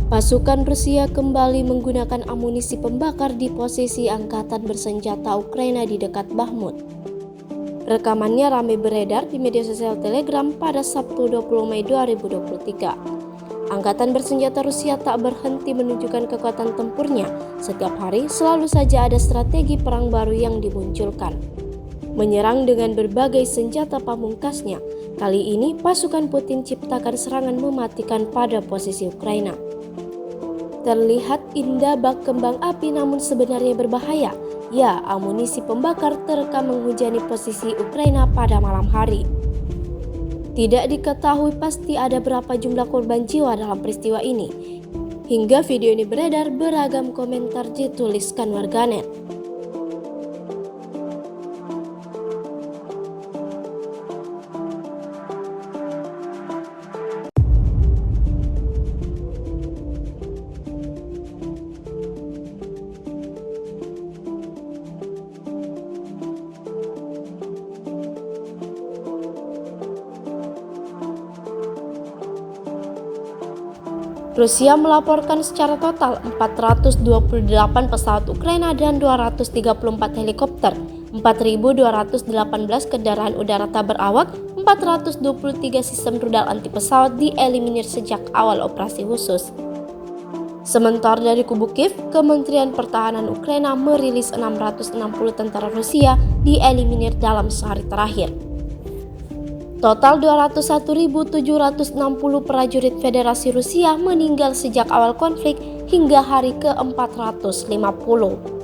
Pasukan Rusia kembali menggunakan amunisi pembakar di posisi angkatan bersenjata Ukraina di dekat Bakhmut. Rekamannya ramai beredar di media sosial Telegram pada Sabtu 20 Mei 2023. Angkatan bersenjata Rusia tak berhenti menunjukkan kekuatan tempurnya. Setiap hari selalu saja ada strategi perang baru yang dimunculkan. Menyerang dengan berbagai senjata pamungkasnya. Kali ini pasukan Putin ciptakan serangan mematikan pada posisi Ukraina. Terlihat indah bak kembang api namun sebenarnya berbahaya. Ya, amunisi pembakar terekam menghujani posisi Ukraina pada malam hari. Tidak diketahui pasti ada berapa jumlah korban jiwa dalam peristiwa ini. Hingga video ini beredar, beragam komentar dituliskan warganet. Rusia melaporkan secara total 428 pesawat Ukraina dan 234 helikopter, 4.218 kendaraan udara tak berawak, 423 sistem rudal anti pesawat dieliminir sejak awal operasi khusus. Sementara dari kubu Kiev, Kementerian Pertahanan Ukraina merilis 660 tentara Rusia dieliminir dalam sehari terakhir. Total 201.760 prajurit Federasi Rusia meninggal sejak awal konflik hingga hari ke-450.